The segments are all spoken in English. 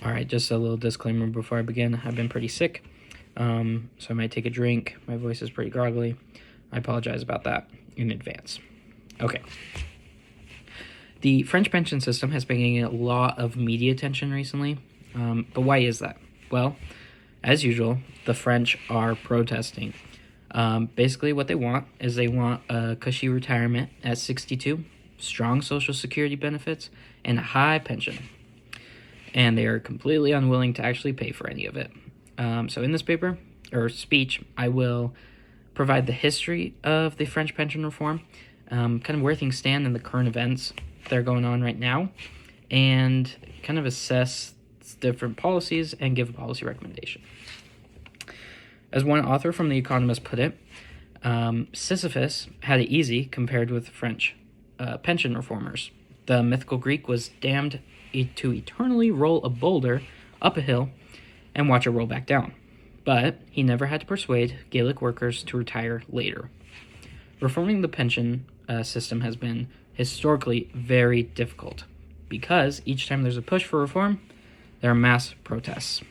All right, just a little disclaimer before I begin. I've been pretty sick, so I might take a drink. My voice is pretty gargly. I apologize about that in advance. Okay. The French pension system has been getting a lot of media attention recently, but why is that? Well, as usual, the French are protesting. Basically, what they want is they want a cushy retirement at 62, strong social security benefits, and a high pension. And they are completely unwilling to actually pay for any of it. So in this paper, or speech, I will provide the history of the French pension reform, kind of where things stand in the current events that are going on right now, and kind of assess different policies and give a policy recommendation. As one author from The Economist put it, Sisyphus had it easy compared with French pension reformers. The mythical Greek was damned to eternally roll a boulder up a hill and watch it roll back down. But he never had to persuade Gaelic workers to retire later. Reforming the pension system has been historically very difficult because each time there's a push for reform, there are mass protests.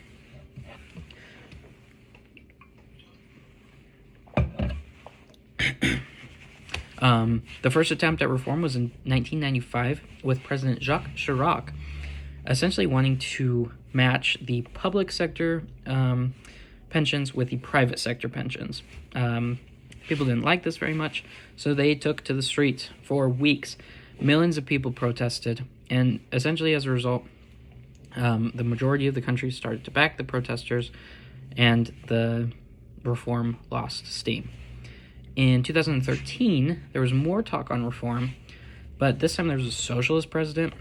The first attempt at reform was in 1995 with President Jacques Chirac, essentially wanting to match the public sector pensions with the private sector pensions. People didn't like this very much, so they took to the streets for weeks. Millions of people protested, and essentially as a result, the majority of the country started to back the protesters, and the reform lost steam. In 2013, there was more talk on reform, but this time there was a socialist president,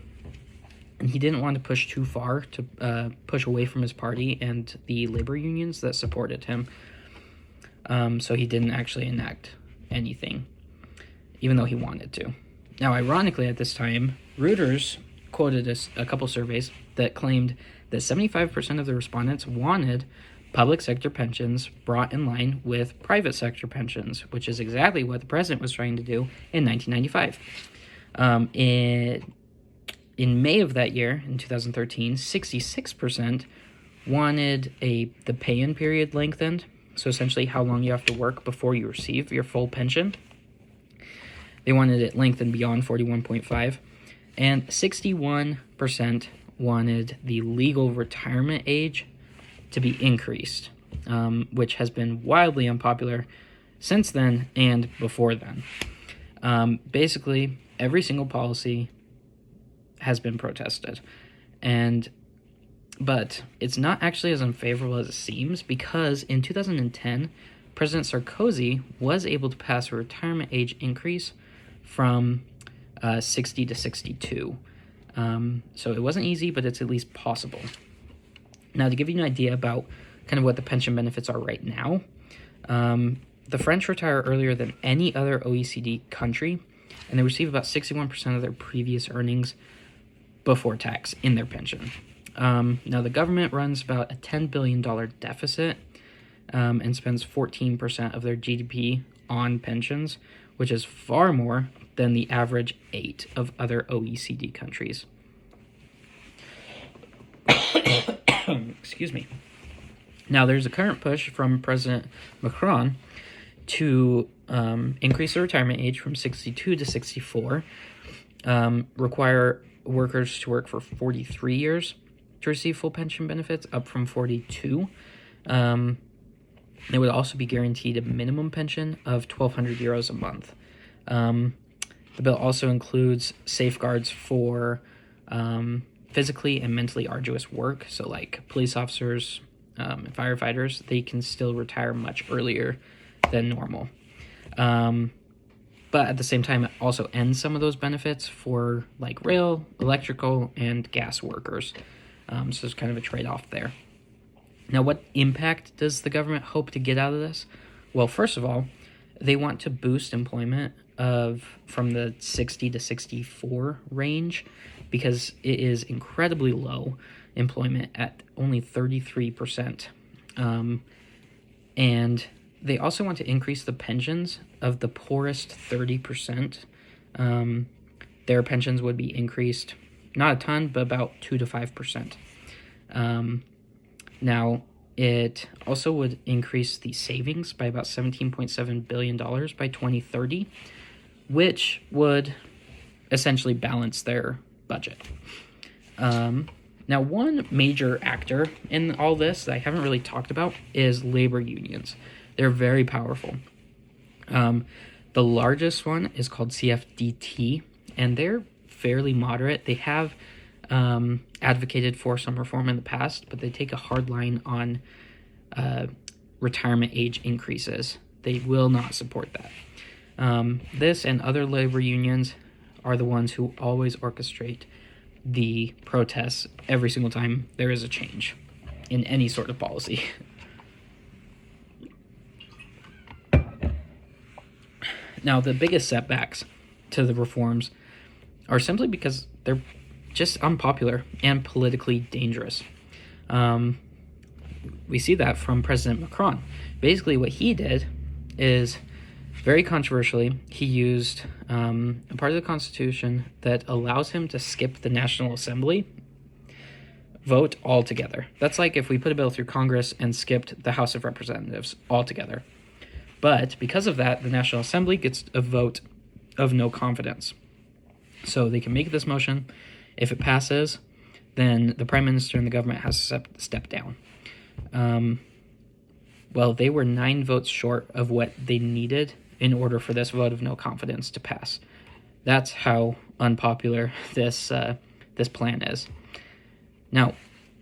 and he didn't want to push too far to push away from his party and the labor unions that supported him. So he didn't actually enact anything, even though he wanted to. Now, ironically, at this time, Reuters quoted a couple surveys that claimed that 75% of the respondents wanted public sector pensions brought in line with private sector pensions, which is exactly what the president was trying to do in 1995. In May of that year, in 2013, 66% wanted the pay-in period lengthened, so essentially how long you have to work before you receive your full pension. They wanted it lengthened beyond 41.5, and 61% wanted the legal retirement age to be increased, which has been wildly unpopular since then and before then. Basically, every single policy has been protested, but it's not actually as unfavorable as it seems, because in 2010, President Sarkozy was able to pass a retirement age increase from 60 to 62. So it wasn't easy, but it's at least possible. Now, to give you an idea about kind of what the pension benefits are right now, the French retire earlier than any other OECD country, and they receive about 61% of their previous earnings before tax in their pension. Now, the government runs about a $10 billion deficit and spends 14% of their GDP on pensions, which is far more than the average 8 of other OECD countries. Excuse me. Now, there's a current push from President Macron to increase the retirement age from 62 to 64, require workers to work for 43 years to receive full pension benefits, up from 42. They would also be guaranteed a minimum pension of 1,200 euros a month. The bill also includes safeguards for physically and mentally arduous work. So like police officers and firefighters, they can still retire much earlier than normal. But at the same time, it also ends some of those benefits for like rail, electrical, and gas workers. So there's kind of a trade-off there. Now, what impact does the government hope to get out of this? Well, first of all, they want to boost employment from the 60 to 64 range, because it is incredibly low employment at only 33%. And they also want to increase the pensions of the poorest 30%. Their pensions would be increased, not a ton, but about 2 to 5%. Now, it also would increase the savings by about $17.7 billion by 2030, which would essentially balance their budget. Now, one major actor in all this that I haven't really talked about is labor unions. They're very powerful. The largest one is called CFDT, and they're fairly moderate. They have advocated for some reform in the past, but they take a hard line on retirement age increases. They will not support that. This and other labor unions are the ones who always orchestrate the protests every single time there is a change in any sort of policy. Now, the biggest setbacks to the reforms are simply because they're just unpopular and politically dangerous. We see that from President Macron. Basically, what he did is, very controversially, he used a part of the Constitution that allows him to skip the National Assembly vote altogether. That's like if we put a bill through Congress and skipped the House of Representatives altogether. But because of that, the National Assembly gets a vote of no confidence. So they can make this motion. If it passes, then the Prime Minister and the government has to step down. Well, they were 9 votes short of what they needed in order for this vote of no confidence to pass. That's how unpopular this plan is. Now,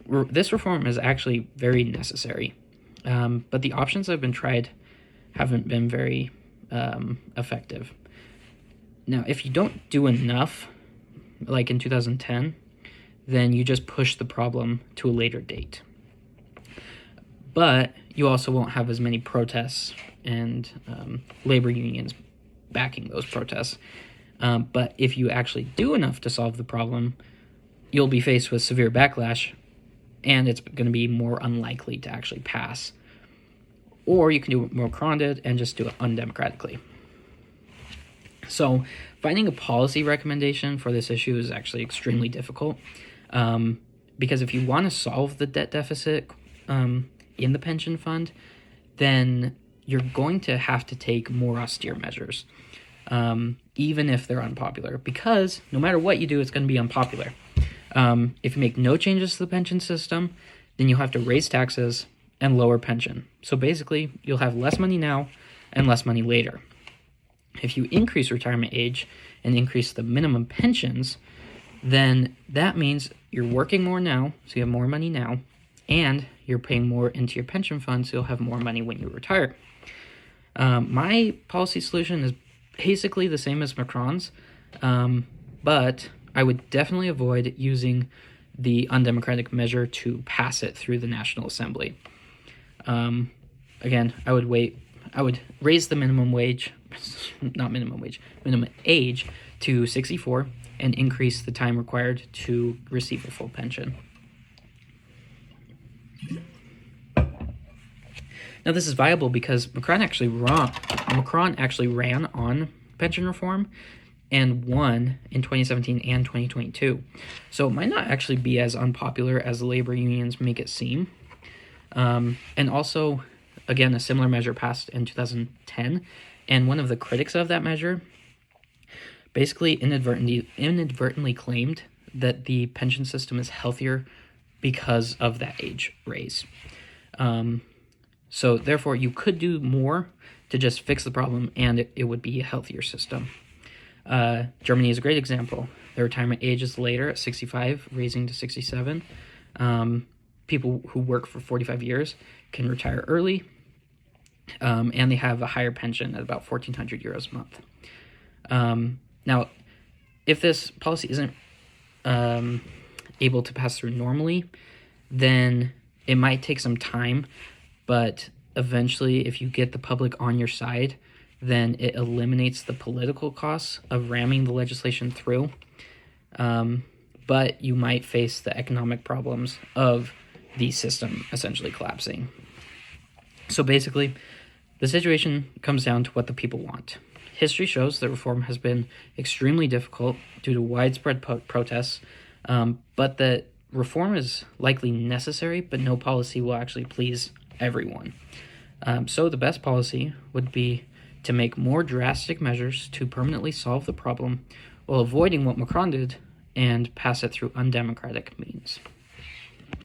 this reform is actually very necessary, but the options that have been tried haven't been very effective. Now, if you don't do enough, like in 2010, then you just push the problem to a later date. But you also won't have as many protests and labor unions backing those protests. But if you actually do enough to solve the problem, you'll be faced with severe backlash, and it's going to be more unlikely to actually pass. Or you can do what Macron did and just do it undemocratically. So finding a policy recommendation for this issue is actually extremely difficult, because if you want to solve the debt deficit in the pension fund, then you're going to have to take more austere measures, even if they're unpopular, because no matter what you do, it's going to be unpopular. If you make no changes to the pension system, then you'll have to raise taxes and lower pension. So basically, you'll have less money now and less money later. If you increase retirement age and increase the minimum pensions, then that means you're working more now, so you have more money now, and you're paying more into your pension fund, so you'll have more money when you retire. My policy solution is basically the same as Macron's, but I would definitely avoid using the undemocratic measure to pass it through the National Assembly. Again, I would raise the minimum age to 64 and increase the time required to receive a full pension. Now, this is viable because Macron actually ran on pension reform and won in 2017 and 2022. So it might not actually be as unpopular as the labor unions make it seem. And also, again, a similar measure passed in 2010, and one of the critics of that measure basically inadvertently claimed that the pension system is healthier because of that age raise. So therefore, you could do more to just fix the problem, and it would be a healthier system. Germany is a great example. The retirement age is later at 65, raising to 67. People who work for 45 years can retire early, and they have a higher pension at about 1,400 euros a month. Now, if this policy isn't able to pass through normally, then it might take some time, but eventually, if you get the public on your side, then it eliminates the political costs of ramming the legislation through. But you might face the economic problems of the system essentially collapsing. So basically, the situation comes down to what the people want. History shows that reform has been extremely difficult due to widespread protests, but that reform is likely necessary, but no policy will actually please everyone. So the best policy would be to make more drastic measures to permanently solve the problem while avoiding what Macron did and pass it through undemocratic means.